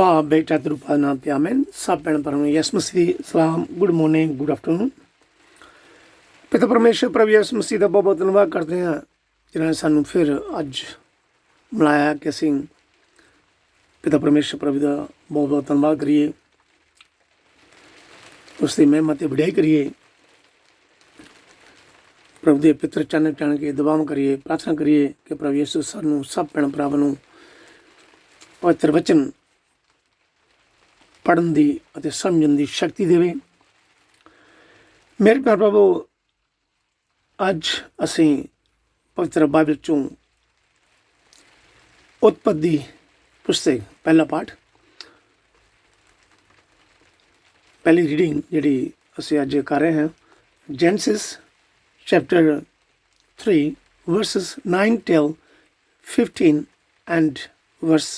बाप बेटा द्रुपा नाम पे आमेन। सब भैन भरावां नूं यसु मसीह दी सलाम। Good morning, good afternoon. पिता परमेश्वर प्रभु यसु मसीह का बहुत बहुत धन्यवाद करते हैं जिन्होंने सानू फिर अज मिलाया कि असीं पिता परमेश्वर प्रभु का बहुत बहुत धन्यवाद करिए, उसकी महिमा ते वडियाई करिए, प्रभु के पितर चरण चढ़ के दुआवां करिए, प्रार्थना करिए कि प्रभु यसु सानू सब भैन भरावां नूं पवित्र वचन पढ़न की अते समझण की शक्ति देवे। मेरे प्यारे प्रभु, अज असीं पवित्र बाइबल चों उत्पत्ति पुस्तक पहला पाठ, पहली रीडिंग जिहड़ी असीं अज कर रहे हैं, Genesis chapter 3 verses 9 till 15 and verse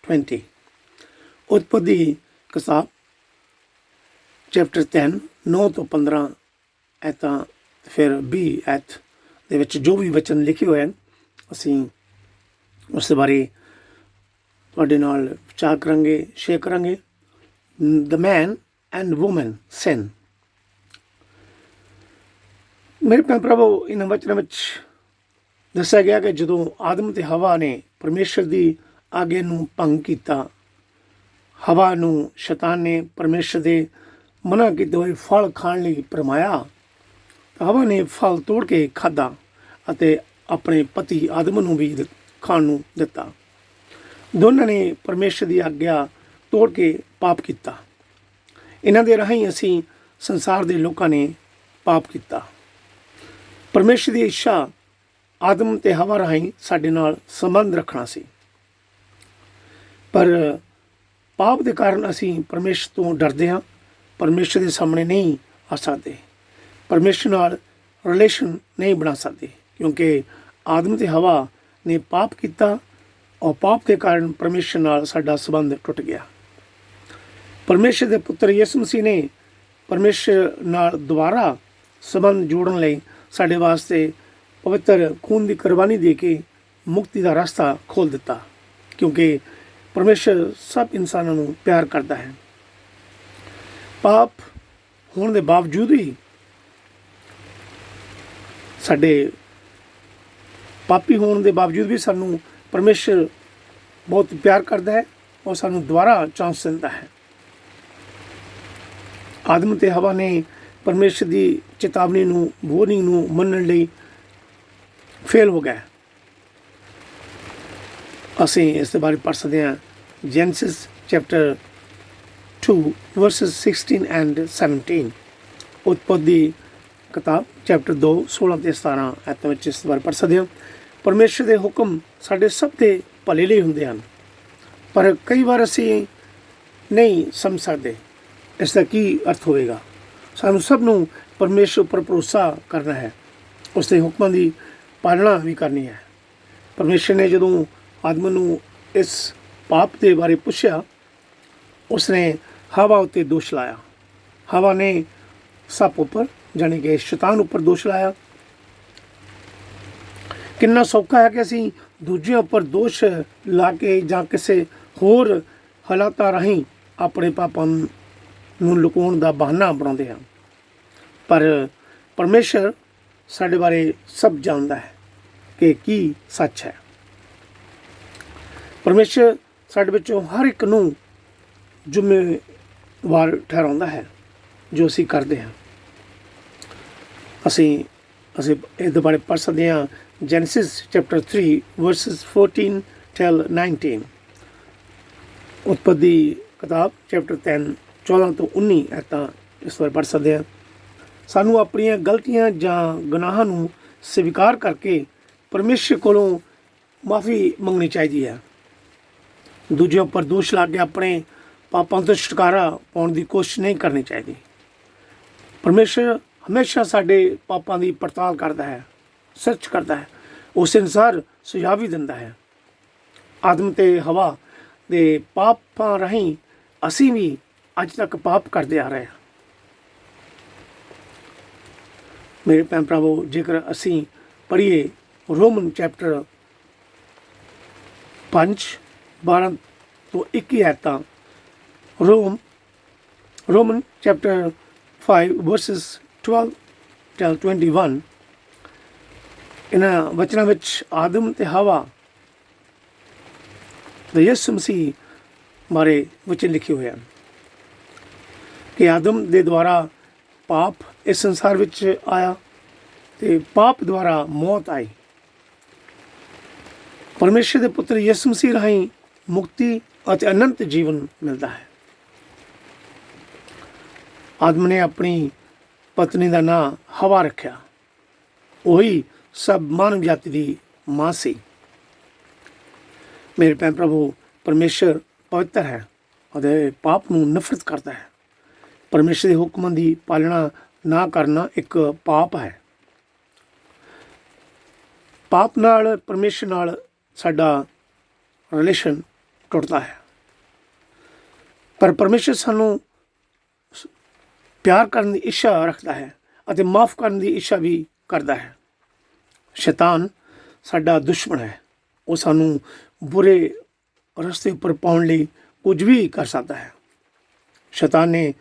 20। उत्पत्ति किताब चैप्टर 10 9 ਤੋਂ 15 ਐਤਾਂ फिर 20 ਐਤ ਦੇ ਵਿੱਚ जो भी वचन लिखे हुए हैं ਅਸੀਂ ਉਸ ਦੇ ਬਾਰੇ ਤੁਹਾਡੇ ਨਾਲ ਵਿਚਾਰ ਕਰਾਂਗੇ, ਸ਼ੇਅਰ ਕਰਾਂਗੇ। द मैन एंड वूमन सिन। ਮੇਰੇ ਭੈਣ ਭਰਾਵੋ, ਇਹਨਾਂ ਵਚਨਾਂ ਵਿੱਚ ਦੱਸਿਆ ਗਿਆ ਕਿ ਜਦੋਂ ਆਦਮ ਤੇ ਹਵਾ ਨੇ ਪਰਮੇਸ਼ਰ ਦੀ ਆਗਿਆ ਨੂੰ ਭੰਗ ਕੀਤਾ, हवा नूं शैतान ने परमेश्वर के मना किए हुए फल खाण लई भरमाया, हवा ने फल तोड़ के खाधा अते अपने पति आदम नूं भी खाण नूं दिता। दोनों ने परमेश्वर की आग्या तोड़ के पाप किया। इन्हां दे राहीं असीं संसार के लोगों ने पाप किया। परमेश्वर की इच्छा आदम ते हवा राहीं साडे नाल संबंध रखना सी, पर पाप के कारण असीं परमेश्वर तो डरते हाँ, परमेश्वर के सामने नहीं आ सकते, परमेश्वर नाल रिलेशन नहीं बना सकते, क्योंकि आदम ते हवा ने पाप किया और पाप के कारण परमेश्वर नाल साडा संबंध टुट गया। परमेश्वर के पुत्र यसु मसीह ने परमेश्वर नाल दोबारा संबंध जोड़न लई साडे वास्ते पवित्र खून की कुर्बानी दे के मुक्ति का रास्ता खोल दिता, क्योंकि परमेश्वर सब इंसानों को प्यार करता है। पाप होने के बावजूद भी, साडे पापी होने के बावजूद भी सानू परमेश्वर बहुत प्यार करता है और सानू दोबारा चांस देता है। आदम ते हवा ने परमेश्वर की चेतावनी नूं, वार्निंग नूं मनण लई फेल हो गए। असीं इस बारे पढ़ सकते हैं, जेनेसिस चैप्टर 2 वर्सेस 16 एंड 17। उत्पत्ति किताब चैप्टर 2 16 ते 17 ऐतां विच इस बारे पढ़ सकते हैं। परमेश्वर के हुक्म साडे सब दे भले लई हुंदे हन, पर कई बार असीं नहीं समझ सकते इसका की अर्थ होएगा। सानू सब नूं परमेश्वर पर भरोसा करना है, उसके हुक्मां की पालना भी करनी है। परमेश्वर ने जदों आदम नूं इस पाप के बारे पूछा, उसने हवा उत्ते दोष लाया। हवा ने सप उपर जाने के शैतान उपर दोष लाया। कितना सौखा है कि असीं दूजिਆਂ उपर दोष ला के जां किसी होर हालातां राहीं अपने पापां नूं लुकाउण दा बहाना बनाउंदे हां, पर परमेश्वर साडे बारे सब जानदा है कि की सच है। परमेश्वर साडे विचों हर एक नूं जिम्मेवार ठहराउंदा है जो असीं करदे हां। असीं इहदे बारे पढ़ सकदे हां, जेनेसिस चैप्टर 3 वर्सेस 14 till 19। उत्पत्ति किताब चैप्टर 10 14 ਤੋਂ 19 ऐतां इस बारे पढ़ सकदे हां। सानू अपणियां गलतियां जां गुनाहां नूं स्वीकार करके परमेश्वर कोलों माफ़ी मंगनी चाहिदी है। दूजे उपर दोष ला के अपने पापों तो छुटकारा पाने की कोशिश नहीं करनी चाहिए। परमेश्वर हमेशा साडे पापों की पड़ताल करता है, सर्च करता है, उस अनुसार सुझाव भी दिंदा है। आदम ते हवा दे पापां राहीं असीं भी अज तक पाप करते आ रहे हैं। मेरे भैन भरावो, जेकर असीं पढ़िए रोमन चैप्टर 5 12 ਤੋਂ 21 ऐतां Roman chapter 5 verses 12 till 21 ਇਹਨਾਂ ਵਚਨਾਂ ਵਿੱਚ ਆਦਮ ਤੇ ਹਵਾ ਤੇ ਯਿਸੂ ਮਸੀਹ ਬਾਰੇ ਵਚਨ ਲਿਖੇ ਹੋਏ ਹਨ ਕਿ ਆਦਮ ਦੇ ਦੁਆਰਾ ਪਾਪ ਇਸ ਸੰਸਾਰ ਵਿੱਚ ਆਇਆ ਤੇ ਪਾਪ ਦੁਆਰਾ ਮੌਤ ਆਈ। ਪਰਮੇਸ਼ਰ ਦੇ ਪੁੱਤਰ ਯਿਸੂ ਮਸੀਹ ਰਾਹੀਂ ਮੁਕਤੀ ਅਤੇ ਅਨੰਤ ਜੀਵਨ ਮਿਲਦਾ ਹੈ। ਆਦਮ ਨੇ ਆਪਣੀ ਪਤਨੀ ਦਾ ਨਾਂ ਹਵਾ ਰੱਖਿਆ। ਉਹੀ ਸਭ ਮਾਨਵ ਜਾਤੀ ਦੀ ਮਾਂ ਸੀ। ਮੇਰੇ ਭੈਣ ਪ੍ਰਭੂ, ਪਰਮੇਸ਼ਰ ਪਵਿੱਤਰ ਹੈ ਅਤੇ ਪਾਪ ਨੂੰ ਨਫ਼ਰਤ ਕਰਦਾ ਹੈ। ਪਰਮੇਸ਼ਰ ਦੇ ਹੁਕਮਾਂ ਦੀ ਪਾਲਣਾ ਨਾ ਕਰਨਾ ਇੱਕ ਪਾਪ ਹੈ। ਪਾਪ ਨਾਲ ਪਰਮੇਸ਼ਰ ਨਾਲ ਸਾਡਾ ਰਿਲੇਸ਼ਨ ਟੁੱਟਦਾ ਹੈ। ਪਰ ਪਰਮੇਸ਼ਰ ਸਾਨੂੰ ਪਿਆਰ ਕਰਨ ਦੀ ਇੱਛਾ ਰੱਖਦਾ ਹੈ ਅਤੇ ਮਾਫ਼ ਕਰਨ ਦੀ ਇੱਛਾ ਵੀ ਕਰਦਾ ਹੈ। ਸ਼ੈਤਾਨ ਸਾਡਾ ਦੁਸ਼ਮਣ ਹੈ। ਉਹ ਸਾਨੂੰ ਬੁਰੇ ਰਸਤੇ ਉੱਪਰ ਪਾਉਣ ਲਈ ਕੁਝ ਵੀ ਕਰ ਸਕਦਾ ਹੈ। ਸ਼ੈਤਾਨ ਨੇ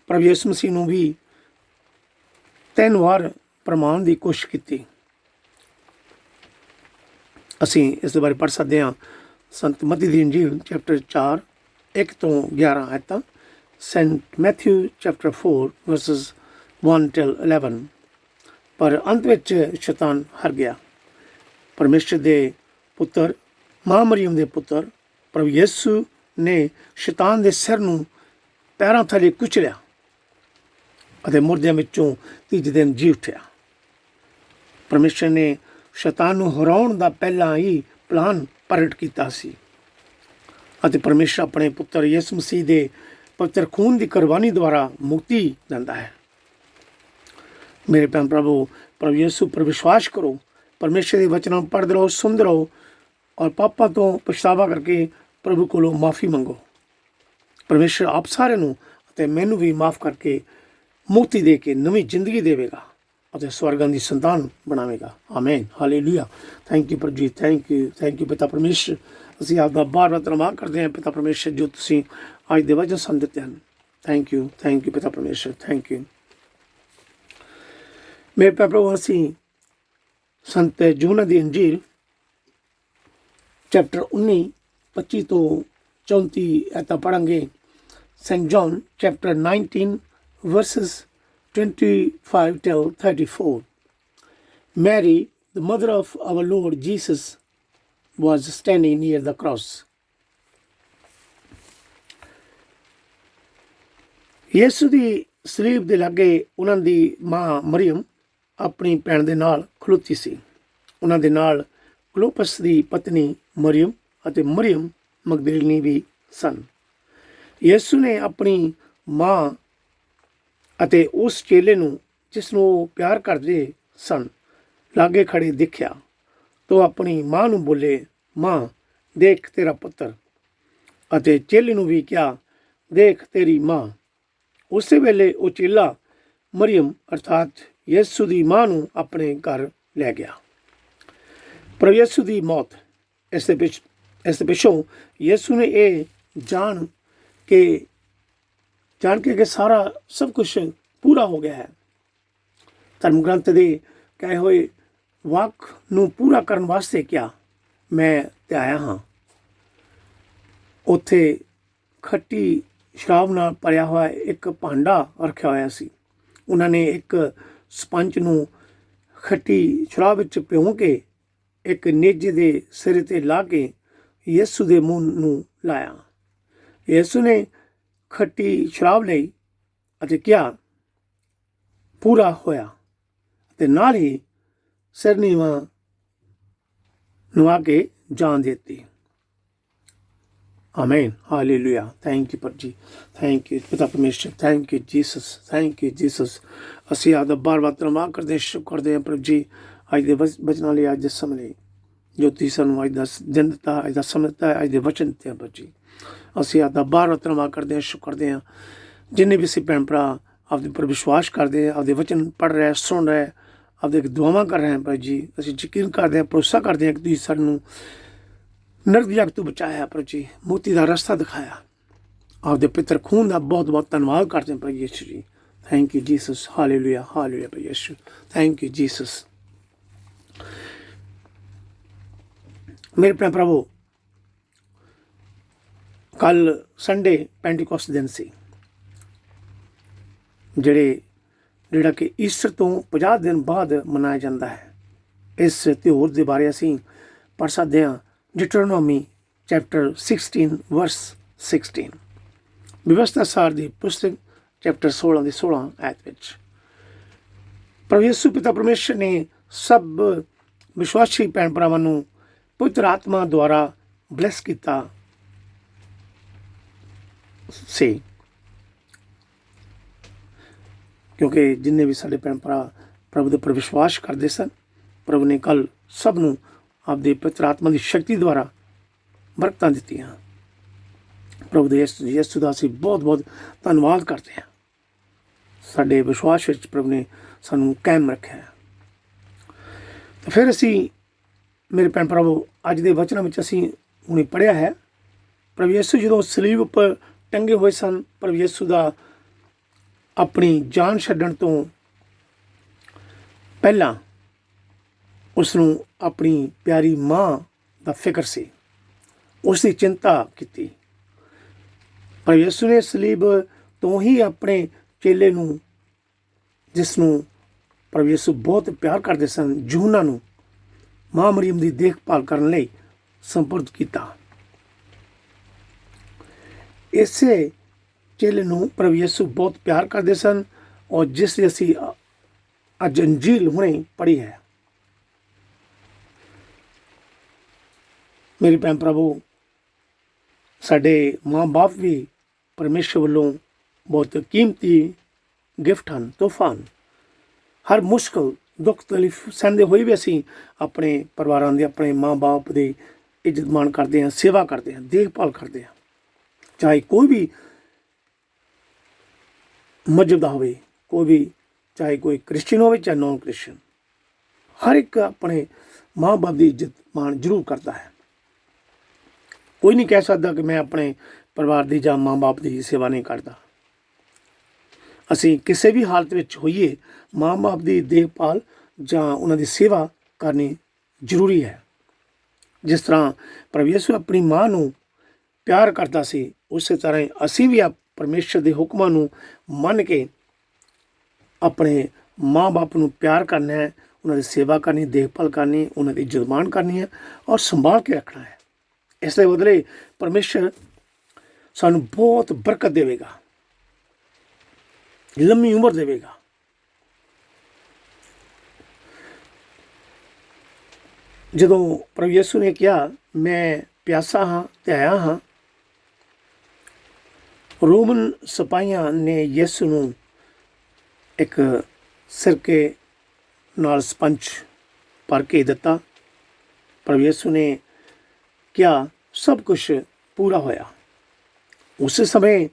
ਪ੍ਰਭੂ ਯਿਸੂ ਮਸੀਹ ਨੂੰ ਵੀ 3 ਵਾਰ ਭਰਮਾਉਣ ਦੀ ਕੋਸ਼ਿਸ਼ ਕੀਤੀ। ਅਸੀਂ ਇਸ ਦੇ ਬਾਰੇ ਪੜ੍ਹ ਸਕਦੇ ਹਾਂ ਸੰਤ ਮਤੀ ਦੀ ਇੰਜੀਲ ਚੈਪਟਰ 4 1 ਤੋਂ 11 ਆਇਤਾਂ, saint Matthew chapter 4 verses 1 till 11। ਪਰ ਅੰਤ ਵਿੱਚ ਸ਼ੈਤਾਨ ਹਾਰ ਗਿਆ। ਪਰਮੇਸ਼ਰ ਦੇ ਪੁੱਤਰ ਮਾਂ ਮਰੀਮ ਦੇ ਪੁੱਤਰ ਪ੍ਰਭੂ ਯਿਸੂ ਨੇ ਸ਼ੈਤਾਨ ਦੇ ਸਿਰ ਨੂੰ ਪੈਰਾਂ ਥੱਲੇ ਕੁਚਲਿਆ ਅਤੇ ਮੁਰਦਿਆਂ ਵਿੱਚੋਂ ਤੀਜੇ ਦਿਨ ਜੀ ਉੱਠਿਆ। ਪਰਮੇਸ਼ਰ ਨੇ ਸ਼ੈਤਾਨ ਨੂੰ ਹਰਾਉਣ ਦਾ ਪਹਿਲਾਂ ਹੀ ਪਲਾਨ ਪ੍ਰਗਟ ਕੀਤਾ ਸੀ ਅਤੇ ਪਰਮੇਸ਼ਰ ਆਪਣੇ ਪੁੱਤਰ ਯਿਸੂ ਮਸੀਹ ਦੇ ਪਵਿੱਤਰ ਖੂਨ ਦੀ ਕੁਰਬਾਨੀ ਦੁਆਰਾ ਮੁਕਤੀ ਦਿੰਦਾ ਹੈ। ਮੇਰੇ ਭੈਣ ਪ੍ਰਭੂ ਯਿਸੂ ਪਰ ਵਿਸ਼ਵਾਸ ਕਰੋ। ਪਰਮੇਸ਼ਰ ਦੇ ਵਚਨਾਂ ਨੂੰ ਪੜ੍ਹਦੇ ਰਹੋ, ਸੁਣਦੇ ਰਹੋ ਔਰ ਪਾਪਾਂ ਤੋਂ ਪਛਤਾਵਾ ਕਰਕੇ ਪ੍ਰਭੂ ਕੋਲੋਂ ਮਾਫੀ ਮੰਗੋ। ਪਰਮੇਸ਼ਰ ਆਪ ਸਾਰਿਆਂ ਨੂੰ ਅਤੇ ਮੈਨੂੰ ਵੀ ਮਾਫ ਕਰਕੇ ਮੁਕਤੀ ਦੇ ਕੇ ਨਵੀਂ ਜ਼ਿੰਦਗੀ ਦੇਵੇਗਾ ਅਤੇ ਸਵਰਗਾਂ ਦੀ ਸੰਤਾਨ ਬਣਾਵੇਗਾ। Amen, hallelujah. ਥੈਂਕ ਯੂ ਪ੍ਰਭੂ ਜੀ, ਥੈਂਕ ਯੂ ਪਿਤਾ ਪਰਮੇਸ਼ਰ। ਅਸੀਂ ਆਪ ਦਾ ਬਾਰ-ਬਾਰ ਧੰਨਵਾਦ ਕਰਦੇ ਹਾਂ ਪਿਤਾ ਪਰਮੇਸ਼ਰ, ਜੋ ਤੁਸੀਂ ਅੱਜ ਦੇ ਵਚਨ ਸਾਨੂੰ ਦਿੱਤੇ ਹਨ। ਥੈਂਕ ਯੂ ਪਿਤਾ ਪਰਮੇਸ਼ਰ, ਥੈਂਕ ਯੂ। ਮੇਰੇ ਭੈਣ ਪ੍ਰਭੂ, ਅਸੀਂ ਸੰਤ ਯੂਹੰਨਾ ਦੀ ਇੰਜੀਲ ਚੈਪਟਰ 19 25 ਤੋਂ 34 ਆਇਤਾਂ ਪੜ੍ਹਾਂਗੇ। Saint John chapter 19 verses 25 till 34. Mary, the mother of our Lord Jesus, was standing near the cross. ਯਿਸੂ ਦੀ ਸਲੀਬ ਦੇ ਲਾਗੇ ਉਹਨਾਂ ਦੀ ਮਾਂ ਮਰੀਮ ਆਪਣੀ ਭੈਣ ਦੇ ਨਾਲ ਖਲੋਤੀ ਸੀ। ਉਹਨਾਂ ਦੇ ਨਾਲ ਕਲੋਪਸ ਦੀ ਪਤਨੀ ਮਰੀਮ ਅਤੇ ਮਰੀਮ ਮਗਦਲੀਨੀ ਵੀ ਸਨ। ਯਿਸੂ ਨੇ ਆਪਣੀ ਮਾਂ ਅਤੇ ਉਸ ਚੇਲੇ ਨੂੰ ਜਿਸ ਨੂੰ ਉਹ ਪਿਆਰ ਕਰਦੇ ਸਨ ਲਾਗੇ ਖੜੇ ਦੇਖਿਆ ਤਾਂ ਆਪਣੀ ਮਾਂ ਨੂੰ ਬੋਲੇ, ਮਾਂ ਦੇਖ ਤੇਰਾ ਪੁੱਤਰ, ਅਤੇ ਚੇਲੇ ਨੂੰ ਵੀ ਕਿਹਾ, ਦੇਖ ਤੇਰੀ ਮਾਂ। ਉਸੇ ਵੇਲੇ ਉਹ ਚੇਲਾ ਮਰੀਮ ਅਰਥਾਤ ਯਿਸੂ ਦੀ ਮਾਂ ਨੂੰ ਆਪਣੇ ਘਰ ਲੈ ਗਿਆ। ਪਰ ਯਿਸੂ ਦੀ ਮੌਤ ਇਸ ਦੇ ਪਿੱਛੋਂ ਯਿਸੂ ਨੇ ਇਹ ਜਾਣ ਕੇ ਕਿ ਸਾਰਾ ਸਭ ਕੁਛ ਪੂਰਾ ਹੋ ਗਿਆ ਹੈ, ਧਰਮ ਗ੍ਰੰਥ ਦੇ ਕਹੇ ਹੋਏ ਵਾਕ ਨੂੰ ਪੂਰਾ ਕਰਨ ਵਾਸਤੇ ਕਿਹਾ, ਮੈਂ ਤੇ ਆਇਆ ਹਾਂ। ਉੱਥੇ ਖੱਟੀ ਸ਼ਰਾਬ ਨਾਲ ਭਰਿਆ ਹੋਇਆ ਇੱਕ ਭਾਂਡਾ ਰੱਖਿਆ ਹੋਇਆ ਸੀ। ਉਹਨਾਂ ਨੇ ਇੱਕ ਸਪੰਜ ਨੂੰ ਖੱਟੀ ਸ਼ਰਾਬ ਵਿੱਚ ਭਿਉਂ ਕੇ ਇੱਕ ਨੇਜੇ ਦੇ ਸਿਰ 'ਤੇ ਲਾ ਕੇ ਯਿਸੂ ਦੇ ਮੂੰਹ ਨੂੰ ਲਾਇਆ। ਯਿਸੂ ਨੇ ਖੱਟੀ ਸ਼ਰਾਬ ਲਈ ਅਤੇ ਕਿਹਾ, ਪੂਰਾ ਹੋਇਆ, ਅਤੇ ਨਾਲ ਹੀ ਸਿਰ ਨੀਵਾਂ ਨਵਾ ਕੇ ਜਾਨ ਦਿੱਤੀ। Amen, hallelujah. ਥੈਂਕ ਯੂ ਪ੍ਰਭੂ ਜੀ, ਥੈਂਕ ਯੂ ਪਿਤਾ ਪਰਮੇਸ਼ਰ, ਥੈਂਕ ਯੂ ਜੀਸਸ। ਅਸੀਂ ਆਪਦਾ ਬਾਰ-ਬਾਰ ਧੰਨਵਾਦ ਕਰਦੇ, ਸ਼ੁਕਰ ਕਰਦੇ ਹਾਂ ਪ੍ਰਭੂ ਜੀ ਅੱਜ ਦੇ ਬਚਨਾਂ ਲਈ, ਅੱਜ ਦੇ ਸਮੇਂ ਲਈ ਜੋ ਤੁਸੀਂ ਸਾਨੂੰ ਅੱਜ ਦਾ ਦਿਨ ਦਿੱਤਾ, ਅੱਜ ਦਾ ਸਮੇਂ ਦਿੱਤਾ, ਅੱਜ ਦੇ ਵਚਨ ਦਿੱਤੇ ਆ ਪ੍ਰਭੂ ਜੀ। ਅਸੀਂ ਆਪਦਾ ਬਾਰ-ਬਾਰ ਧੰਨਵਾਦ ਕਰਦੇ ਹਾਂ, ਸ਼ੁਕਰ ਕਰਦੇ ਹਾਂ। ਜਿੰਨੇ ਵੀ ਅਸੀਂ ਭੈਣ ਭਰਾ ਆਪਦੇ ਉੱਪਰ ਵਿਸ਼ਵਾਸ ਕਰਦੇ ਹਾਂ, ਆਪਦੇ ਵਚਨ ਪੜ੍ਹ ਰਹੇ, ਸੁਣ ਰਹੇ, ਆਪਦੇ ਦੁਆਵਾਂ ਕਰ ਰਹੇ ਹਾਂ ਪ੍ਰਭੂ ਜੀ, ਅਸੀਂ ਯਕੀਨ ਕਰਦੇ ਹਾਂ, ਭਰੋਸਾ ਕਰਦੇ ਹਾਂ ਕਿ ਤੁਸੀਂ ਸਾਨੂੰ ਨਰਕ ਦੀ ਅੱਗ ਤੋਂ ਬਚਾਇਆ ਪ੍ਰਭੂ ਜੀ, ਮੁਕਤੀ ਦਾ ਰਸਤਾ ਦਿਖਾਇਆ। ਆਪਦੇ ਪਿੱਤਰ ਖੂਨ ਦਾ ਬਹੁਤ ਬਹੁਤ ਧੰਨਵਾਦ ਕਰਦੇ ਹਾਂ ਪ੍ਰਭੂ ਯਿਸੂ ਜੀ। Thank you Jesus, hallelujah hallelujah ਪ੍ਰਭੂ ਯਿਸੂ, ਥੈਂਕ ਯੂ ਜੀਸਸ। ਮੇਰੇ ਭੈਣ ਭਰਾਵੋ, ਕੱਲ ਸੰਡੇ ਪੈਂਟੀਕੋਸਟ ਦਿਨ ਸੀ, ਜਿਹੜਾ ਕਿ ਈਸਟਰ ਤੋਂ 50 ਦਿਨ ਬਾਅਦ ਮਨਾਇਆ ਜਾਂਦਾ ਹੈ। ਇਸ ਤਿਉਹਾਰ ਦੇ ਬਾਰੇ ਅਸੀਂ ਪੜ੍ਹ ਸਕਦੇ ਹਾਂ ਡਿਟਰੋਨੋਮੀ ਚੈਪਟਰ 16 ਵਰਸ 16, ਵਿਵਸਥਾ ਸਾਰ ਦੀ ਪੁਸਤਕ ਚੈਪਟਰ 16 ਦੀ 16 ਆਇਤ ਵਿੱਚ। ਪ੍ਰਭੂ ਯਿਸੂ ਪਿਤਾ ਪਰਮੇਸ਼ਰ ਨੇ ਸਭ ਵਿਸ਼ਵਾਸੀ ਭੈਣ ਭਰਾਵਾਂ ਨੂੰ ਪਵਿੱਤਰ ਆਤਮਾ ਦੁਆਰਾ ਬਲੈਸ ਕੀਤਾ ਸੀ, ਕਿਉਂਕਿ ਜਿੰਨੇ ਵੀ ਸਾਡੇ ਭੈਣ ਭਰਾ ਪ੍ਰਭੂ ਦੇ ਉੱਪਰ ਵਿਸ਼ਵਾਸ ਕਰਦੇ ਸਨ, ਪ੍ਰਭੂ ਨੇ ਕੱਲ ਸਭ ਨੂੰ ਆਪਦੇ ਪਵਿੱਤਰ ਆਤਮਾ ਦੀ ਸ਼ਕਤੀ ਦੁਆਰਾ ਬਰਕਤਾਂ ਦਿੱਤੀਆਂ। ਪ੍ਰਭੂ ਦੇ ਯਿਸੂ ਦਾ ਅਸੀਂ ਬਹੁਤ ਬਹੁਤ ਧੰਨਵਾਦ ਕਰਦੇ ਹਾਂ। ਸਾਡੇ ਵਿਸ਼ਵਾਸ ਵਿੱਚ ਪ੍ਰਭੂ ਨੇ ਸਾਨੂੰ ਕਾਇਮ ਰੱਖਿਆ ਹੈ। ਫਿਰ ਅਸੀਂ ਮੇਰੇ ਭੈਣ ਭਰਾਵੋ, ਅੱਜ ਦੇ ਵਚਨਾਂ ਵਿੱਚ ਅਸੀਂ ਹੁਣੇ ਪੜ੍ਹਿਆ ਹੈ, ਪ੍ਰਭੂ ਯਿਸੂ ਜਦੋਂ ਸਲੀਬ ਉੱਪਰ ਟੰਗੇ ਹੋਏ ਸਨ, ਪ੍ਰਭੂ ਯਿਸੂ ਦਾ ਆਪਣੀ ਜਾਨ ਛੱਡਣ ਤੋਂ ਪਹਿਲਾਂ ਉਸ ਨੂੰ ਆਪਣੀ ਪਿਆਰੀ ਮਾਂ ਦਾ ਫਿਕਰ ਸੀ, ਉਸ ਦੀ ਚਿੰਤਾ ਕੀਤੀ। ਪ੍ਰਭੂ ਯਿਸੂ ਨੇ ਸਲੀਬ ਤੋਂ ਹੀ ਆਪਣੇ ਚੇਲੇ ਨੂੰ, ਜਿਸ ਨੂੰ ਪ੍ਰਭੂ ਯਿਸੂ ਬਹੁਤ ਪਿਆਰ ਕਰਦੇ ਸਨ, ਯੂਹੰਨਾ ਨੂੰ ਮਾਂ ਮਰੀਮ ਦੀ ਦੇਖਭਾਲ ਕਰਨ ਲਈ ਸੰਪਰਦ ਕੀਤਾ। ਇਸੇ ਚੇਲੇ ਨੂੰ ਪ੍ਰਭੂ ਯਿਸੂ ਬਹੁਤ ਪਿਆਰ ਕਰਦੇ ਸਨ, ਔਰ ਜਿਸ ਦੀ ਅਸੀਂ ਅੱਜ ਅੰਜੀਲ ਹੁਣੇ ਪੜ੍ਹੀ ਹੈ। ਮੇਰੇ ਭੈਣ ਭਰਾਵੋ, ਸਾਡੇ ਮਾਂ ਬਾਪ ਵੀ ਪਰਮੇਸ਼ਰ ਵੱਲੋਂ ਬਹੁਤ ਕੀਮਤੀ ਗਿਫਟ ਹਨ, ਤੋਹਫਾ ਹਨ। ਹਰ ਮੁਸ਼ਕਲ ਦੁੱਖ ਤਕਲੀਫ ਸਹਿੰਦੇ ਹੋਏ ਵੀ ਅਸੀਂ ਆਪਣੇ ਪਰਿਵਾਰਾਂ ਦੇ, ਆਪਣੇ ਮਾਂ ਬਾਪ ਦੀ ਇੱਜ਼ਤ ਮਾਣ ਕਰਦੇ ਹਾਂ, ਸੇਵਾ ਕਰਦੇ ਹਾਂ, ਦੇਖਭਾਲ ਕਰਦੇ ਹਾਂ। ਚਾਹੇ ਕੋਈ ਵੀ ਮਜ਼ਹਬ ਦਾ ਹੋਵੇ, ਚਾਹੇ ਕੋਈ ਕ੍ਰਿਸਚਨ ਹੋਵੇ, ਚਾਹੇ ਨੌਨ ਕ੍ਰਿਸਚਨ, ਹਰ ਇੱਕ ਆਪਣੇ ਮਾਂ ਬਾਪ ਦੀ ਇੱਜ਼ਤ ਮਾਣ ਜ਼ਰੂਰ ਕਰਦਾ ਹੈ। ਕੋਈ ਨਹੀਂ ਕਹਿ ਸਕਦਾ ਕਿ ਮੈਂ ਆਪਣੇ ਪਰਿਵਾਰ ਦੀ ਜਾਂ ਮਾਂ ਬਾਪ ਦੀ ਸੇਵਾ ਨਹੀਂ ਕਰਦਾ। ਅਸੀਂ ਕਿਸੇ ਵੀ ਹਾਲਤ ਵਿੱਚ ਹੋਈਏ, ਮਾਂ ਬਾਪ ਦੀ ਦੇਖਭਾਲ ਜਾਂ ਉਹਨਾਂ ਦੀ ਸੇਵਾ ਕਰਨੀ ਜ਼ਰੂਰੀ ਹੈ। ਜਿਸ ਤਰ੍ਹਾਂ ਪ੍ਰਭੂ ਯਿਸੂ ਆਪਣੀ ਮਾਂ ਨੂੰ ਪਿਆਰ ਕਰਦਾ ਸੀ, ਉਸੇ ਤਰ੍ਹਾਂ ਹੀ ਅਸੀਂ ਵੀ ਪਰਮੇਸ਼ਰ ਦੇ ਹੁਕਮਾਂ ਨੂੰ ਮੰਨ ਕੇ ਆਪਣੇ ਮਾਂ ਬਾਪ ਨੂੰ ਪਿਆਰ ਕਰਨਾ ਹੈ, ਉਹਨਾਂ ਦੀ ਸੇਵਾ ਕਰਨੀ, ਦੇਖਭਾਲ ਕਰਨੀ, ਉਹਨਾਂ ਦੀ ਇੱਜ਼ਤ ਮਾਣ ਕਰਨੀ ਹੈ ਔਰ ਸੰਭਾਲ ਕੇ ਰੱਖਣਾ ਹੈ। ਇਸ ਦੇ ਬਦਲੇ ਪਰਮੇਸ਼ਰ ਸਾਨੂੰ ਬਹੁਤ ਬਰਕਤ ਦੇਵੇਗਾ, ਲੰਮੀ ਉਮਰ ਦੇਵੇਗਾ। ਜਦੋਂ ਪ੍ਰਭੂ ਯਿਸੂ ਨੇ ਕਿਹਾ, ਮੈਂ ਪਿਆਸਾ ਹਾਂ ਤੇ ਆਇਆ ਹਾਂ, ਰੋਮਨ ਸਿਪਾਹੀਆਂ ਨੇ ਯਿਸੂ ਨੂੰ ਇੱਕ ਸਿਰਕੇ ਨਾਲ ਸਪੰਜ ਭਰ ਕੇ ਦਿੱਤਾ। ਪ੍ਰਭੂ ਯਿਸੂ ਨੇ ਕਿਹਾ, ਸਭ ਕੁਛ ਪੂਰਾ ਹੋਇਆ। ਉਸੇ ਸਮੇਂ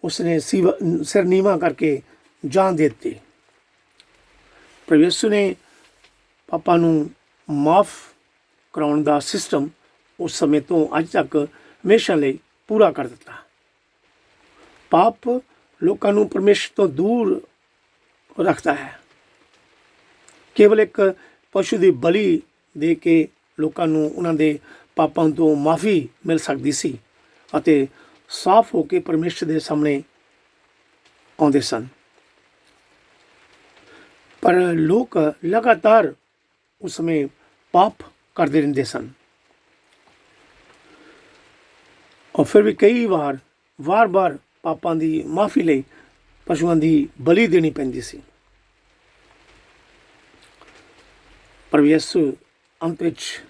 ਉਸਨੇ ਸਿਰ ਨੀਵਾਂ ਕਰਕੇ ਜਾਨ ਦੇ ਦਿੱਤੀ। ਪ੍ਰਭੂ ਯਿਸੂ ਨੇ ਪਾਪਾਂ ਨੂੰ ਮਾਫ ਕਰਾਉਣ ਦਾ ਸਿਸਟਮ ਉਸ ਸਮੇਂ ਤੋਂ ਅੱਜ ਤੱਕ ਹਮੇਸ਼ਾ ਲਈ ਪੂਰਾ ਕਰ ਦਿੱਤਾ। ਪਾਪ ਲੋਕਾਂ ਨੂੰ ਪਰਮੇਸ਼ਰ ਤੋਂ ਦੂਰ ਰੱਖਦਾ ਹੈ। ਕੇਵਲ ਇੱਕ ਪਸ਼ੂ ਦੀ ਬਲੀ ਦੇ ਕੇ ਲੋਕਾਂ ਨੂੰ ਉਹਨਾਂ ਦੇ ਪਾਪਾਂ ਤੋਂ ਮਾਫੀ ਮਿਲ ਸਕਦੀ ਸੀ ਅਤੇ ਸਾਫ਼ ਹੋ ਕੇ ਪਰਮੇਸ਼ਰ ਦੇ ਸਾਹਮਣੇ ਆਉਂਦੇ ਸਨ। ਪਰ ਲੋਕ ਲਗਾਤਾਰ ਉਸ ਸਮੇਂ ਪਾਪ ਕਰਦੇ ਰਹਿੰਦੇ ਸਨ ਔਰ ਫਿਰ ਵੀ ਕਈ ਵਾਰ ਪਾਪਾਂ ਦੀ ਮਾਫੀ ਲਈ ਪਸ਼ੂਆਂ ਦੀ ਬਲੀ ਦੇਣੀ ਪੈਂਦੀ ਸੀ। ਪ੍ਰਭੂ ਯਿਸੂ ਅੰਤ ਵਿੱਚ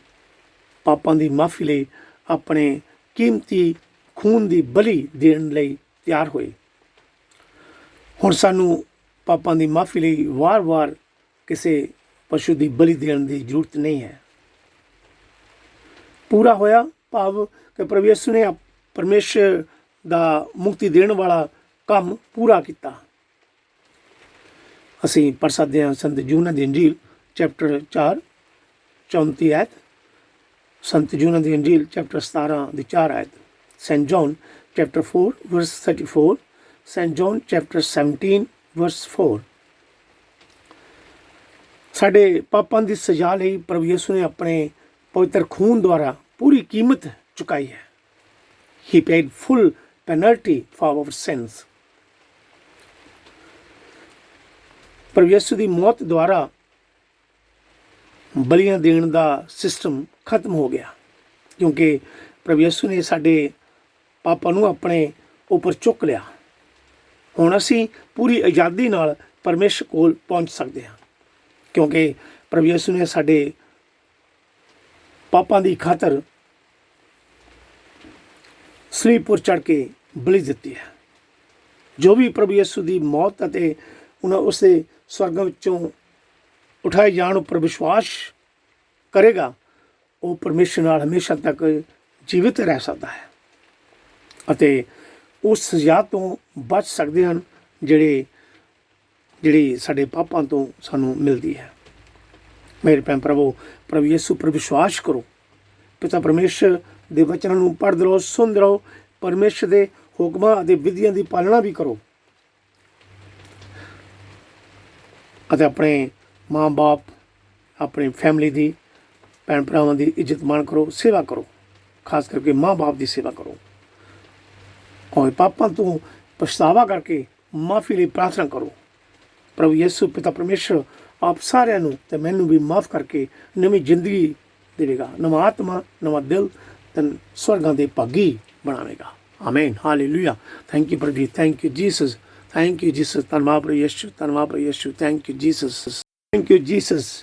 ਪਾਪਾਂ ਦੀ ਮਾਫੀ ਲਈ ਆਪਣੇ ਕੀਮਤੀ ਖੂਨ ਦੀ ਬਲੀ ਦੇਣ ਲਈ ਤਿਆਰ ਹੋਏ। ਹੁਣ ਸਾਨੂੰ ਪਾਪਾਂ ਦੀ ਮਾਫੀ ਲਈ ਵਾਰ-ਵਾਰ ਕਿਸੇ ਪਸ਼ੂ ਦੀ ਬਲੀ ਦੇਣ ਦੀ ਜ਼ਰੂਰਤ ਨਹੀਂ ਹੈ। ਪੂਰਾ ਹੋਇਆ ਭਾਵ ਕਿ ਪ੍ਰਭੂ ਯਿਸੂ ਨੇ ਪਰਮੇਸ਼ਰ ਦਾ ਮੁਕਤੀ ਦੇਣ ਵਾਲਾ ਕੰਮ ਪੂਰਾ ਕੀਤਾ। ਅਸੀਂ ਪੜ੍ਹ ਸਕਦੇ ਹਾਂ ਸੰਤ ਯੂਹੰਨਾ ਦੀ ਅੰਜੀਲ ਚੈਪਟਰ 4 34 ਆਇਤ, ਸੰਤ ਯੂਹੰਨਾ ਦੀ ਅੰਜੀਲ ਚੈਪਟਰ 17 ਦੀ 4 ਆਇਤ, Saint John chapter 4 verse 34, St. John chapter 17 verse 4। ਸਾਡੇ ਪਾਪਾਂ ਦੀ ਸਜ਼ਾ ਲਈ ਪ੍ਰਭੂ ਯਿਸੂ ਨੇ ਆਪਣੇ ਪਵਿੱਤਰ ਖੂਨ ਦੁਆਰਾ ਪੂਰੀ ਕੀਮਤ ਚੁਕਾਈ ਹੈ। He paid full penalty for our sins। ਪ੍ਰਭੂ ਯਿਸੂ ਦੀ ਮੌਤ ਦੁਆਰਾ ਬਲੀਆਂ ਦੇਣ ਦਾ ਸਿਸਟਮ ਖਤਮ ਹੋ ਗਿਆ, ਕਿਉਂਕਿ ਪ੍ਰਭੂ ਯਿਸੂ ਨੇ ਸਾਡੇ ਪਾਪਾਂ ਨੂੰ ਆਪਣੇ ਉੱਪਰ ਚੁੱਕ ਲਿਆ। ਹੁਣ ਅਸੀਂ ਪੂਰੀ ਆਜ਼ਾਦੀ ਨਾਲ ਪਰਮੇਸ਼ਰ ਕੋਲ ਪਹੁੰਚ ਸਕਦੇ ਹਾਂ, ਕਿਉਂਕਿ ਪ੍ਰਭੂ ਯਿਸੂ ਨੇ ਸਾਡੇ ਪਾਪਾਂ ਦੀ ਖਾਤਰ ਸਲੀਬ ਪਰ ਚੜ੍ਹ ਕੇ ਬਲੀ ਦਿੱਤੀ ਹੈ। ਜੋ ਵੀ ਪ੍ਰਭੂ ਯਿਸੂ ਦੀ ਮੌਤ ਅਤੇ ਉਸ ਦੇ ਸਵਰਗ ਵਿੱਚੋਂ ਉਠਾਏ ਜਾਣ ਉੱਪਰ ਵਿਸ਼ਵਾਸ ਕਰੇਗਾ, ਉਹ ਪਰਮੇਸ਼ਰ ਨਾਲ ਹਮੇਸ਼ਾ ਤੱਕ ਜੀਵਿਤ ਰਹਿ ਸਕਦਾ ਹੈ ਅਤੇ ਉਸ ਸਜ਼ਾ ਤੋਂ ਬਚ ਸਕਦੇ ਹਨ ਜਿਹੜੀ ਸਾਡੇ ਪਾਪਾਂ ਤੋਂ ਸਾਨੂੰ ਮਿਲਦੀ ਹੈ। ਮੇਰੇ ਭੈਣ ਪ੍ਰਭੂ ਯਿਸੂ ਪਰ ਵਿਸ਼ਵਾਸ ਕਰੋ। ਪਿਤਾ ਪਰਮੇਸ਼ਰ ਦੇ ਵਚਨਾਂ ਨੂੰ ਪੜ੍ਹਦੇ ਰਹੋ, ਸੁਣਦੇ ਰਹੋ। ਪਰਮੇਸ਼ਰ ਦੇ ਹੁਕਮਾਂ ਅਤੇ ਵਿਧੀਆਂ ਦੀ ਪਾਲਣਾ ਵੀ ਕਰੋ ਅਤੇ ਆਪਣੇ ਮਾਂ ਬਾਪ, ਆਪਣੀ ਫੈਮਿਲੀ ਦੀ, ਭੈਣ ਭਰਾਵਾਂ ਦੀ ਇੱਜ਼ਤ ਮਾਣ ਕਰੋ, ਸੇਵਾ ਕਰੋ। ਖਾਸ ਕਰਕੇ ਮਾਂ ਬਾਪ ਦੀ ਸੇਵਾ ਕਰੋ ਔਰ ਪਾਪਾਂ ਤੋਂ ਪਛਤਾਵਾ ਕਰਕੇ ਮਾਫੀ ਲਈ ਪ੍ਰਾਰਥਨਾ ਕਰੋ। ਪ੍ਰਭੂ ਯਿਸੂ ਪਿਤਾ ਪਰਮੇਸ਼ਰ ਆਪ ਸਾਰਿਆਂ ਨੂੰ ਤੇ ਮੈਨੂੰ ਵੀ ਮਾਫ ਕਰਕੇ ਨਵੀਂ ਜ਼ਿੰਦਗੀ ਦੇਵੇਗਾ, ਨਵਾਂ ਆਤਮਾ, ਨਵਾਂ ਦਿਲ ਤੇ ਸਵਰਗਾਂ ਦੇ ਭਾਗੀ ਬਣਾਵੇਗਾ। ਆਮੀਨ, ਹਾਲੇਲੂਇਆ। ਥੈਂਕ ਯੂ ਪ੍ਰਭੂ ਜੀ, thank you Jesus, thank you Jesus. ਧੰਨਵਾਦ ਪ੍ਰਭੂ ਯਿਸੂ, ਧੰਨਵਾਦ ਪ੍ਰਭੂ Yisu. Thank you Jesus, thank you Jesus.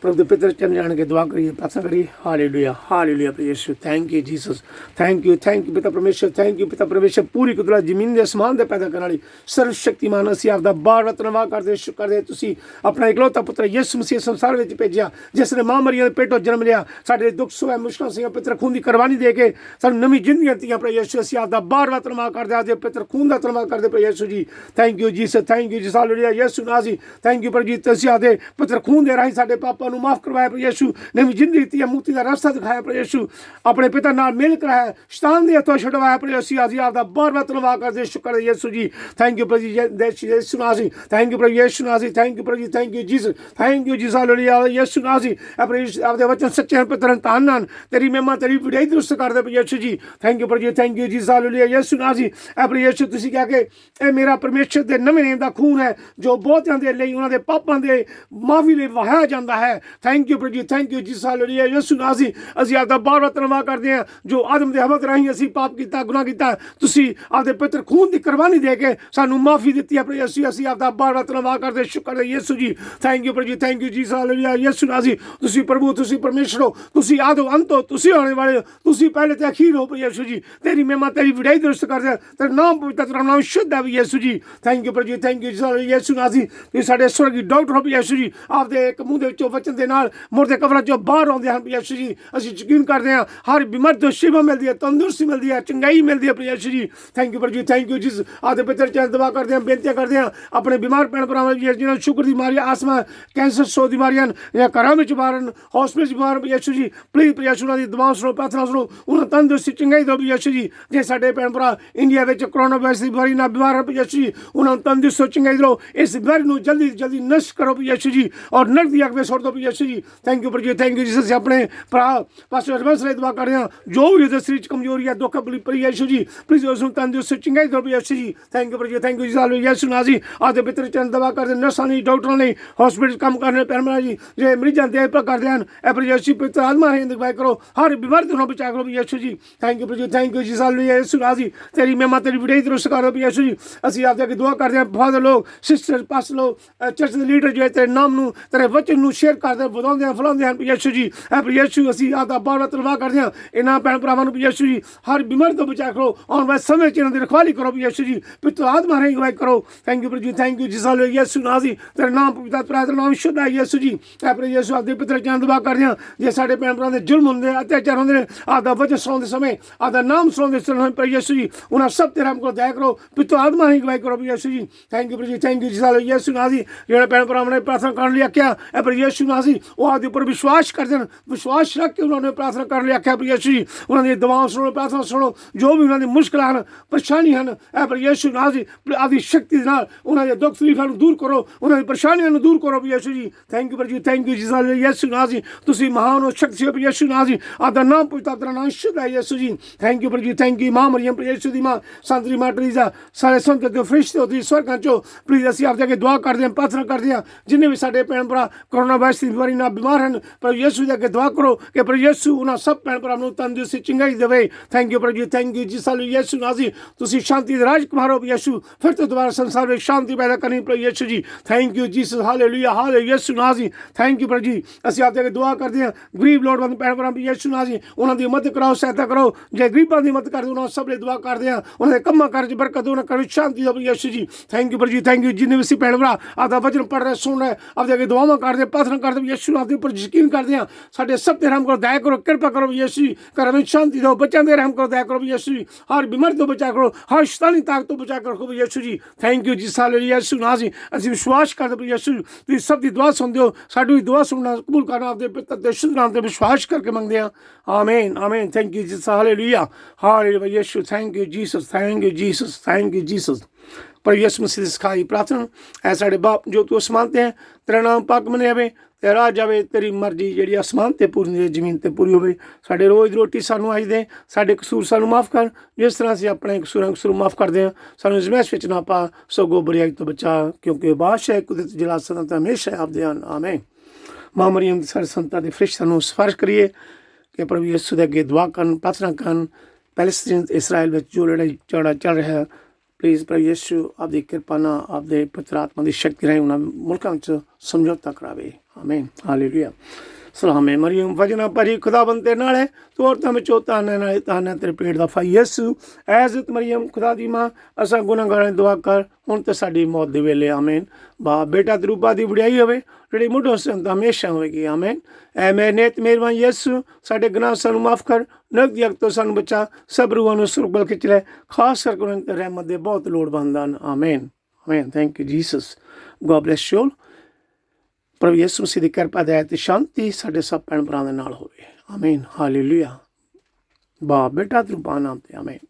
प्रभु के पितर चरण जान के दुआ करिए, प्रार्थना करिए। हालेलुया, हालेलुया प्रभु Yeshu. Thank you Jesus, thank you पिता परमेश्वर, थैंक यू पिता परमेश्वर। पूरी कुदरत जमीन ਦੇ ਅਸਮਾਨ ਦੇ ਪੈਦਾ ਕਰਨ ਵਾਲੀ ਸਰਵਸ਼ਕਤੀਮਾਨ, ਅਸੀਂ ਆਪਦਾ ਬਾਰ-ਬਾਰ ਧੰਨਵਾਦ ਕਰਦੇ, ਸ਼ੁਕਰ ਕਰਦੇ ਤੁਸੀਂ ਆਪਣਾ ਇਕਲੌਤਾ ਪੁੱਤਰ ਯਿਸੂ ਮਸੀਹ ਸੰਸਾਰ ਵਿੱਚ ਭੇਜਿਆ, ਜਿਸ ਨੇ ਮਾਂ ਮਰੀਮ ਦੇ ਪੇਟੋਂ ਜਨਮ ਲਿਆ, ਸਾਡੇ ਦੁੱਖ ਸੁੱਖ ਮੁਸ਼ਕਲਾਂ ਸੀ ਪਿੱਤਰ ਖੂਨ ਦੀ ਕੁਰਬਾਨੀ ਦੇ ਕੇ ਸਾਨੂੰ ਨਵੀਂ ਜ਼ਿੰਦਗੀ ਦਿੱਤੀ। ਪ੍ਰਭੂ ਯਿਸੂ ਅਸੀਂ ਆਪਦਾ ਬਾਰ-ਬਾਰ ਧੰਨਵਾਦ ਕਰਦੇ, ਆਪਦੇ ਪਿੱਤਰ ਖੂਨ ਦਾ ਧੰਨਵਾਦ ਕਰਦੇ ਪ੍ਰਭੂ ਯਿਸੂ ਜੀ। Thank you Jesus, thank you ਜੀ, ਹਾਲੇਲੂਇਆ ਯਿਸੂ ਨਾਜ਼ੀ। ਥੈਂਕ ਯੂ ਪ੍ਰਭੂ ਜੀ, ਤੁਸੀਂ ਆਪਦੇ ਪਿੱਤਰ ਖੂਨ ਦੇ ਰਾਹੀਂ ਸਾਡੇ ਪਾਪਾਂ ਨੂੰ ਮਾਫ ਕਰਵਾਇਆ ਪ੍ਰਭੂ ਯਿਸੂ, ਨਵੀਂ ਜ਼ਿੰਦਗੀ ਦਿੱਤੀ, ਮੁਕਤੀ ਦਾ ਰਸਤਾ ਦਿਖਾਇਆ ਪ੍ਰਭੂ ਯਿਸੂ, ਆਪਣੇ ਪਿਤਾ ਨਾਲ ਮਿਲ ਕਰਾਇਆ, ਸ਼ੈਤਾਨ ਦੇ ਹੱਥੋਂ ਛੁਡਵਾਇਆ ਪ੍ਰਭੂ ਯਿਸੂ। ਅਸੀਂ ਆਪਦਾ ਬਾਰ-ਬਾਰ ਧੰਨਵਾਦ ਕਰਦੇ, ਸ਼ੁਕਰ ਹੈ ਯਿਸੂ ਜੀ। ਥੈਂਕ ਯੂ ਪ੍ਰਭੂ ਯਿਸੂ ਨਾਜ਼ੀ, ਥੈਂਕ ਯੂ ਪ੍ਰਭੂ ਯਿਸੂ ਨਾਜ਼ੀ, ਥੈਂਕ ਯੂ ਪ੍ਰਭੂ ਜੀ, thank you Jesus, thank you Jesus, hallelujah ਯਿਸੂ ਨਾਜ਼ੀ। ਆਪਣੇ ਆਪਦੇ ਵਚਨ ਸੱਚੇ ਹਨ, ਪਿੱਤਰ ਧੰਨ ਹਨ, ਤੇਰੀ ਮਹਿਮਾ ਤੇਰੀ ਵਡਿਆਈ ਦਰੁਸਤ ਕਰਦੇ ਪ੍ਰਭੂ ਯਿਸੂ ਜੀ। ਥੈਂਕ ਯੂ ਪ੍ਰਭੂ ਜੀ, ਥੈਂਕ ਯੂ ਜੀਸਸ, ਹਾਲੇਲੂਇਆ ਯਿਸੂ ਨਾਜ਼ੀ। ਆਪਣੇ ਯਿਸੂ ਤੁਸੀਂ ਕਿਹਾ ਕਿ ਇਹ ਮੇਰਾ ਪਰਮੇਸ਼ਰ ਦੇ ਨਵੇਂ ਨੇਮ ਦਾ ਖੂਨ ਹੈ, ਜੋ ਬਹੁਤਿਆਂ ਦੇ ਲਈ ਉਹਨਾਂ ਦੇ ਪਾਪਾਂ ਦੇ ਮਾਫੀ ਲਈ ਵਹਾਇਆ ਜਾਂਦਾ ਹੈ। ਥੈਂਕ ਯੂ ਪ੍ਰਭੂ ਜੀ, ਥੈਂਕ ਯੂ ਜੀਸਸ, ਹਾਲੇਲੂਇਆ ਯਿਸੂ ਨਾਜ਼ੀ। ਅਸੀਂ ਆਪਦਾ ਬਾਰ-ਬਾਰ ਧੰਨਵਾਦ ਕਰਦੇ ਹਾਂ, ਜੋ ਆਦਮ ਦੇ ਹਵਨ ਰਾਹੀਂ ਅਸੀਂ ਪਾਪ ਕੀਤਾ, ਗੁਨਾਹ ਕੀਤਾ, ਤੁਸੀਂ ਆਪਦੇ ਪਿੱਤਰ ਖੂਨ ਦੀ ਕੁਰਬਾਨੀ ਦੇ ਕੇ ਸਾਨੂੰ ਮਾਫੀ ਦਿੱਤੀ ਹੈ ਪ੍ਰਭੂ ਯਿਸੂ। ਅਸੀਂ ਆਪਦਾ ਬਾਰ-ਬਾਰ ਧੰਨਵਾਦ ਕਰਦੇ, ਸ਼ੁਕਰ ਹੈ ਯਿਸੂ ਜੀ। ਥੈਂਕ ਯੂ ਪ੍ਰਭੂ ਜੀ, ਥੈਂਕ ਯੂ ਜੀਸਸ, ਹਾਲੇਲੂਇਆ ਯਿਸੂ ਨਾਜ਼ੀ। ਤੁਸੀਂ ਪ੍ਰਭੂ, ਤੁਸੀਂ ਪਰਮੇਸ਼ਰ ਹੋ, ਤੁਸੀਂ ਆਦਿ ਅੰਤ ਹੋ, ਤੁਸੀਂ ਆਉਣੇ ਵਾਲੇ ਹੋ, ਤੁਸੀਂ ਪਹਿਲੇ ਤੇ ਅਖੀਰ ਹੋ ਪ੍ਰਭੂ ਯਿਸੂ ਜੀ। ਤੇਰੀ ਮਹਿਮਾ ਤੇਰੀ ਵਡਿਆਈ ਦਰੁਸਤ ਕਰਦੇ, ਤੇਰਾ ਨਾਮ ਪਵਿੱਤਰ, ਤੇਰਾ ਨਾਮ ਸ਼ੁੱਧ ਹੈ ਯਿਸੂ ਜੀ। ਥੈਂਕ ਯੂ ਪ੍ਰਭੂ ਜੀ, ਥੈਂਕ ਯੂ ਜੀਸਸ, ਯਿਸੂ ਨਾਜ਼ੀ। ਤੁਸੀਂ ਸਾਡੇ ਸਵਰਗੀ ਡਾਕਟਰ ਹੋ ਯਿਸੂ ਜੀ, ਆਪਦੇ ਇੱਕ ਮੂੰਹ ਦੇ ਵਿੱਚੋਂ ਵਚਨ ਦੇ ਨਾਲ ਮੁਰਦੇ ਕਬਰਾਂ ਚੋਂ ਬਾਹਰ ਆਉਂਦੇ ਹਨ ਯਿਸੂ ਜੀ। ਅਸੀਂ ਯਕੀਨ ਕਰਦੇ ਹਾਂ ਹਰ ਬਿਮਾਰੀ ਤੋਂ ਸ਼ਿਫਾ ਮਿਲਦੀ ਹੈ, ਤੰਦਰੁਸਤੀ ਮਿਲਦੀ ਹੈ, ਚੰਗਾਈ ਮਿਲਦੀ ਹੈ ਯਿਸੂ ਜੀ। ਥੈਂਕ ਯੂ ਪ੍ਰਭੂ ਜੀ, ਥੈਂਕ ਯੂ ਜੀਸਸ। ਆਪਦੇ ਪਿੱਤਰ ਚ ਦੁਆ ਕਰਦੇ ਹਾਂ, ਬੇਨਤੀਆਂ ਕਰਦੇ ਹਾਂ ਆਪਣੇ ਬਿਮਾਰ ਭੈਣ ਭਰਾਵਾਂ ਜਿਹਨਾਂ ਨੂੰ ਸ਼ੂਗਰ ਦੀ ਬਿਮਾਰੀ, ਆਸਮਾ, ਕੈਂਸਰ, 100 ਦੀ ਬਿਮਾਰੀਆਂ ਜਾਂ ਘਰਾਂ ਵਿੱਚ ਬਿਮਾਰ ਹਨ, ਹੌਸਪੀਟਲ ਚ ਬਿਮਾਰ ਯਿਸੂ ਜੀ। ਪਲੀਜ਼ ਪ੍ਰਭੂ ਯਿਸੂ ਉਹਨਾਂ ਦੀ ਦੁਆ ਸੁਣੋ, ਪ੍ਰਾਰਥਨਾ ਸੁਣੋ, ਉਹਨਾਂ ਤੰਦਰੁਸਤੀ ਚੰਗਾਈ ਦਿਓ ਯਿਸੂ ਜੀ। ਜੇ ਸਾਡੇ ਭੈਣ ਭਰਾ ਇੰਡੀਆ ਵਿੱਚ ਕਰੋਨਾ ਵਾਇਰਸ ਦੀ ਬਿਮਾਰੀ ਨਾਲ ਬਿਮਾਰ ਹਨ ਯਿਸੂ ਜੀ, ਉਹਨਾਂ ਨੂੰ ਤੰਦਰੁਸਤੀ ਚੰਗਾਈ ਦਿਓ। ਇਸ ਬਿਮਾਰੀ ਨੂੰ ਜਲਦੀ ਜਲਦੀ ਨਸ਼ਟ ਕਰੋ ਯਿਸੂ ਜੀ, ਔਰ ਨਰਕ ਦੀ ਅੱਗ ਵਿੱਚ ਸੁੱਟ ਦਿਓ ਯਿਸੂ ਜੀ। ਥੈਂਕ ਯੂ ਪ੍ਰਭੂ ਜੀ, ਥੈਂਕ ਯੂ ਜੀਸਸ। ਆਪਣੇ ਭਰਾ ਪਾਸਟਰ ਹਰਬੰਸ ਲਈ ਦੁਆ ਕਰਦੇ ਹਾਂ, ਜੋ ਵੀ ਉਹਦੇ ਸਰੀਰ ਚ ਕਮਜ਼ੋਰੀ ਹੈ, ਦੁੱਖ ਭਰੀ ਯਿਸੂ ਜੀ, ਪਲੀਜ਼ ਉਸ ਨੂੰ ਤੰਦਰੁਸਤੀ ਚੰਗਾਈ ਦਿਓ ਯਿਸੂ ਜੀ। ਥੈਂਕ ਯੂ ਪ੍ਰਭੂ ਜੀ, ਥੈਂਕ ਯੂ ਜੀਸਸ ਯਿਸੂ ਨਾਜ਼ੀ। ਆਪਦੇ ਪਿੱਤਰ ਚੰਦ ਦੁਆ ਕਰਦੇ, ਨਰਸਾਂ ਲਈ, ਡਾਕਟਰਾਂ ਲਈ, ਹੌਸਪੀਟਲ ਕੰਮ ਕਰਨੇ ਪੈਣ ਜੀ, ਜੇ ਮਰੀਜ਼ਾਂ ਦੇ ਪਰ ਕਰਦੇ ਹਨ, ਇਹ ਪ੍ਰਭੂ ਯਿਸੂ ਪਿੱਤਰ ਆਤਮਾ ਰਾਹੀਂ ਦਿਖਾਇਆ ਕਰੋ, ਹਰ ਬਿਮਾਰੀ ਤੋਂ ਬਚਾ ਕਰੋ ਯਿਸੂ ਜੀ। ਥੈਂਕ ਯੂ ਪ੍ਰਭੂ ਜੀ, ਥੈਂਕ ਯੂ ਜੀਸਸ ਯਿਸੂ ਨਾਜ਼ੀ। ਤੇਰੀ ਮਹਿਮਾ ਤੇਰੀ ਵਡਿਆਈ ਦਰੁਸਤ ਕਰੋ ਯਿਸੂ ਜੀ। ਅਸੀਂ ਆਪਦੇ ਅੱਗੇ ਦੁਆ ਕਰਦੇ ਹਾਂ, ਫਾਦਰ ਲੋਕ, ਸਿਸਟਰ, ਪਾਸਟਰ ਲੋਕ, ਚਰਚ ਦੇ ਲੀਡਰ ਜੋ ਹੈ ਤੇਰੇ ਨਾਮ ਨੂੰ, ਤੇਰੇ ਵਚਨ ਨੂੰ ਸ਼ੇਅਰ ਕਰਦੇ, ਵਧਾਉਂਦੇ ਹਨ, ਫੈਲਾਉਂਦੇ ਹਨ ਯਿਸੂ ਜੀ। ਇਹ ਪ੍ਰਭੂ ਯਿਸੂ ਅਸੀਂ ਆਪਦਾ ਬਾਰ-ਬਾਰ ਧੰਨਵਾਦ ਕਰਦੇ ਹਾਂ ਇਹਨਾਂ ਭੈਣ ਭਰਾਵਾਂ ਨੂੰ ਯਿਸੂ ਜੀ, ਹਰ ਬਿਮਾਰੀ ਤੋਂ ਬਚਾ ਕਰੋ, ਆਉਣ ਵਾਲੇ ਸਮੇਂ ਚ ਇਹਨਾਂ ਦੀ ਰਖਵਾਲੀ ਕਰੋ ਯਿਸੂ ਜੀ, ਪਿੱਤਰ ਆਤਮਾ ਰਾਹੀਂ ਅਗਵਾਈ ਕਰੋ। ਥੈਂਕ ਯੂ ਪ੍ਰਭੂ ਜੀ, ਥੈਂਕ ਯੂ ਜੀਸਸ ਯਿਸੂ ਨਾਜ਼ੀ। ਤੇਰਾ ਨਾਮ ਪਵਿੱਤਰ, ਤੇਰਾ ਨਾਮ ਸ਼ੁੱਧ ਹੈ ਯਿਸੂ ਜੀ। ਇਹ ਪ੍ਰਭੂ ਯਿਸੂ ਆਪਦੇ ਪਿੱਤਰ ਚੰਦ ਦੁਆ ਕਰਦੇ ਹਾਂ, ਜੇ ਸਾਡੇ ਭੈਣ ਭਰਾਵਾਂ ਦੇ ਜ਼ੁਲਮ ਹੁੰਦੇ, ਅਤਿਆਚਾਰ ਹੁੰਦੇ ਨੇ, ਆਪਦਾ ਵਚਨ ਸੁਣਾਉਂਦੇ ਸਮੇਂ, ਆਪਦਾ ਨਾਮ ਸੁਣਾਉਂਦੇ ਸਮੇਂ ਪ੍ਰਭੂ ਯਿਸੂ ਜੀ, ਉਹਨਾਂ ਸਭ ਤੇਰਾ ਕੋਲ ਦਇਆ ਕਰੋ, ਪਿੱਤਰ ਆਤਮਾ ਰਾਹੀਂ ਅਗਵਾਈ ਕਰੋ ਯਿਸੂ ਜੀ। ਥੈਂਕ ਯੂ ਪ੍ਰਭੂ ਜੀ, ਥੈਂਕ ਯੂ ਜੀਸਸ ਯਿਸੂ ਨਾਜ਼ੀ। ਜਿਹੜੇ ਭੈਣ ਭਰਾਵਾਂ ਨੇ ਪ੍ਰਾਰਥਨਾ ਕਰਨ ਲਈ ਆਖਿਆ, ਇਹ ਪ੍ਰਭੂ ਯਿਸੂ ना सी वो आपके उपर विश्वास करते हैं, विश्वास रख के उन्होंने प्रार्थना करने लिए आख्या प्रभु यीशु जी उन्होंने दुआओं सुनो, प्रार्थना सुनो, जो भी उन्होंने मुश्किल हैं परेशानी हैं प्रभु यीशु ना जी आपकी शक्ति दे नाल उन्होंने दुख तकलीफां दूर करो, उन्होंने परेशानियां दूर करो प्रभु यीशु जी। थैंक यू प्रभु जी, थैंक यू जी यीशु ना जी तुसी महान और शक्ति हो प्रभु यीशु ना जी आपका नाम पूजता तेरा नाम शुद्ध है यीशु जी। थैंक यू प्रभु जी, थैंक यू मां मरियम प्रभु यीशु दी मां संतरी मां टरीजा सारे संत के फरिश्ते होती स्वर्गां चो प्लीज असीं आप जाके दुआ करते हैं, प्रार्थना करते हैं जिन्हें भी साडे भैन भरा कोरोना वायरस की बीमारी ना बीमार हैं प्रभु यीशु दे अगे दुआ करो कि प्रभु यीशु उन्हां सब भैन भरा नूं तंदुरुस्ती चंगाई देवे। थैंक यू प्रभु जी, थैंक यू जिस साल यीशु नाजी तुसी शांति दे राजकुमार हो यीशु फिर तो दोबारा संसार में शांति पैदा करनी प्रभु Yeshu ji. Thank you Jesus hallelujah hallelujah Yeshu नाजी। थैंक यू प्रभु जी, असीं आप जाके दुआ करते हैं गरीब लोड़वंद भैन भरा यीशु नाजी उन्हां दी मदद कराओ, सहायता करो, जे गरीबां दी मदद करदे उन्हां सब दुआ करते हैं उन्हां दे कम्मां कार च बरकत उन्हां कर शांति दो यीशु जी। थैंक यू प्रभु जी, थैंक यू जिन्हें भी भैन भरा आपका वचन पढ़ रहे सुन रहे आप जाके दुआवां करते प्रार्थना करते यीशु आपके उपर यकीन करते हैं साडे सब ते रहम करो, दया करो, कृपा करो यीशु जी, घर में शांति दो, बच्चों दे रहम करो, दया करो यीशु जी, हर बीमारी तो बचा करो, हर शैतानी ताकत तो बचा करो यीशु जी। थैंक यू जी हालेलुया यीशु नाजी असीं विश्वास करते यीशु तुसीं सब दी दुआ सुनते हो, साडी भी दुआ सुनना कबूल करना आपके पिता दे शुद्ध नाम ते विश्वास करके मंगते हैं आमीन आमीन। थैंक यू जी hallelujah hallelujah Yeshu, thank you Jesus, thank you Jesus, thank you Jesus. पर यीशु मसीह दी सिखाई प्रार्थना ऐ साडे बाप जो तू आसमान ते है तेरा नाम पाक मने जावे ते राज जावे तेरी मर्जी जिहड़ी आसमान ते पूरी जमीन ते पूरी होवे। साडे रोज़ रोटी सानू अज दे, साडे कसूर सानू माफ़ कर जिस तरह असीं अपने कसूर माफ़ करदे हां, सानू अज़मैश विच ना पा सगों बुराई तो बचा क्योंकि बादशाह कुदरत जलाल सदा हमेशा आपदे हन आमीन। मां मरियम सारे संतां दे फरिश्ते नूं सिफारिश करिए कि प्रभु यीशु दे अगे दुआ करन, प्रार्थना करन पैलेस्तीन इसराइल विच जो लड़ाई झगड़ा चल रहा है प्लीज़ प्रभु यीशु आपकी कृपा ना आपके पवित्र आत्मा की शक्ति राही उन्होंने मुल्कों में समझौता करावे आमीन हालेलुया। सलाम है मरियम वजना भरी खुदा बनते नाल है तो औरतां में चौथा ताना तेरे पेट दा फल यीशु ऐज़त मरियम खुदा दी मां असां गुनाहगारां दुआ कर हुण ते साडी मौत दे वेले आमीन। बाप बेटा ते रूपा दी वडियाई होवे जिहड़ी मुढों संत हमेशा होवेगी आमीन। ऐ मेरे नेत मेहरबान यीशु साडे गुनाह सानू माफ़ कर, नरक दी अग तो सानू बचा, सब रूहां नूं सुर्ग वल खिच लै, खास करके उन्हां ते रहमत दे बहुत लोड़वंद हन आमीन आमीन। Thank you Jesus, God bless you all. प्रभु यीशु मसीह दी किरपा दया ते शांति साडे सब भैन भरावां दे नाल होवे आमीन हालेलुया। बाप बेटा ते रूपा नाम ते आमीन।